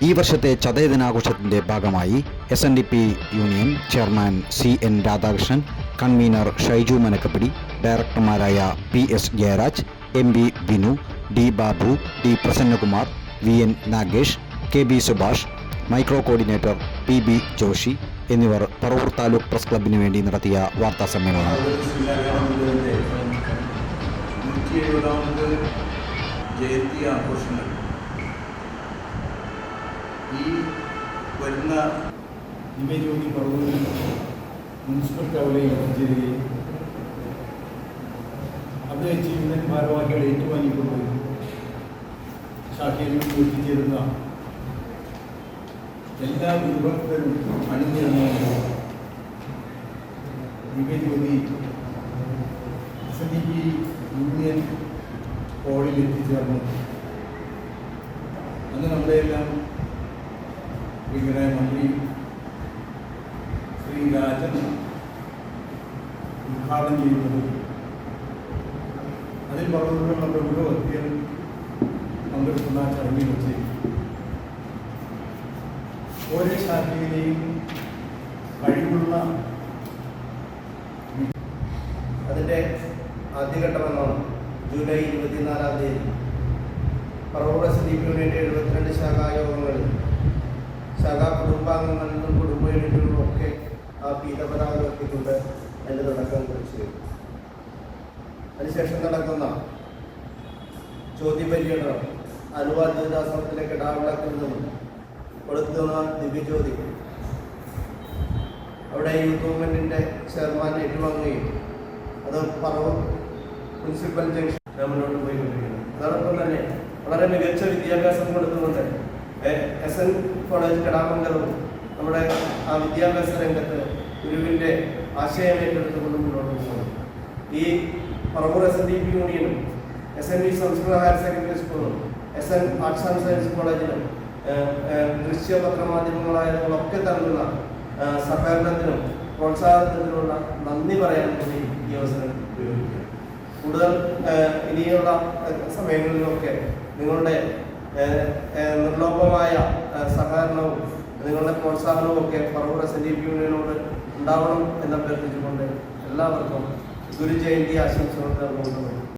ഈ വർഷത്തെ ചതയ ദിനാഘോഷത്തിൻ്റെ ഭാഗമായി SNDP union chairman CN Radhakrishnan, convener Shaiju Manakkappidi, ഡയറക്ടർമാരായ PS Jayaraj, MB Binu, D Babu, D Prasannakumar, VN Nagesh, KB Subhash, micro coordinator PB Joshi എന്നിവർ പറവൂർ താലൂക്ക് പ്രസ് ക്ലബിന് വേണ്ടി നടത്തിയ വാർത്താ സമ്മേളനം. ജയന്തി ആഘോഷങ്ങൾ ഈ വരുന്ന ദിവ്യജ്യോതി പറവൂരിൽ മുനിസിപ്പൽ ടൗണിൽ എത്തിച്ചേരുകയും അത് യൂണിയൻ ഭാരവാഹികൾ ഏറ്റുവാങ്ങിക്കൊണ്ട് ശാഖയിൽ എത്തിച്ചേരുന്ന എല്ലാ വിഭക്തരും അണിനിരന്ന ദിവ്യജ്യോതി SNDP യൂണിയൻ ഹോളിൽ എത്തിച്ചേർന്നു. അന്ന് നമ്മുടെയെല്ലാം പ്രിയങ്കരായ മന്ത്രി ശ്രീ രാജൻ ഉദ്ഘാടനം ചെയ്യുന്നത്, അതിൽ പറഞ്ഞുകൊണ്ട് നമ്മുടെ ഓരോ വ്യക്തികൾ പങ്കെടുക്കുന്ന ചടങ്ങിൽ വെച്ച് ഓരോ ശാഖയിലെയും കഴിവുള്ള അതിൻ്റെ ആദ്യഘട്ടമെന്നാണ് ജൂലൈ 24-ാം തീയതി പറവൂർ SNDP യൂണിയൻ്റെ 72 ശാഖായോഗങ്ങളിൽ ശാഖാ കുടുംബാംഗങ്ങളിൽ നിന്നും കുടുംബ യൂണിറ്റുകളിലും ഒക്കെ ആ പീതപതാക ഉയർത്തിക്കൊണ്ട് അതിൻ്റെ തുടക്കം കുറിച്ചു. അതിനുശേഷം നടക്കുന്ന ചോദ്യപര്യടനം ആലുവ ദുരിതാശ്രമത്തിലെ കിടാവിളക്കിൽ നിന്നും കൊടുക്കുന്ന ദിവ്യജ്യോതി അവിടെ യൂത്ത് മൂവ്മെൻറ്റിൻ്റെ ചെയർമാൻ ഏറ്റുവാങ്ങുകയും അത് പറവൂർ മുനിസിപ്പൽ ജംഗ്ഷൻ മുന്നോട്ട് പോയിക്കൊണ്ടിരിക്കുന്നു. അതോടൊപ്പം തന്നെ വളരെ മികച്ച വിദ്യാഭ്യാസം കൊടുത്തുകൊണ്ട് SN കോളേജ് കടാമംഗലവും നമ്മുടെ ആ വിദ്യാഭ്യാസ രംഗത്ത് ഗുരുവിൻ്റെ ആശയം ഏറ്റെടുത്തുകൊണ്ട് മുന്നോട്ട് പോകുന്നു. ഈ പറവൂർ SNDP യൂണിയനും SNV സംസ്കൃത ഹയർ സെക്കൻഡറി സ്കൂളും SN ആർട്സ് ആൻഡ് സയൻസ് കോളേജിലും ദൃശ്യ പത്രമാധ്യമങ്ങളായതുകളൊക്കെ തമ്മിലുള്ള സഹകരണത്തിനും പ്രോത്സാഹനത്തിനുള്ള നന്ദി പറയാൻ കൂടി ഈ അവസരം ഉപയോഗിക്കുക. കൂടുതൽ ഇനിയുള്ള സമയങ്ങളിലൊക്കെ നിങ്ങളുടെ നിർലോഭമായ സഹകരണവും നിങ്ങളുടെ പ്രോത്സാഹനവും ഒക്കെ പറവൂർ SNDP യൂണിയനോട് ഉണ്ടാവണം എന്ന് അഭ്യർത്ഥിച്ചുകൊണ്ട് എല്ലാവർക്കും ഗുരുജയന്തി ആശംസകൾ നേർന്നുകൊണ്ടുണ്ട്.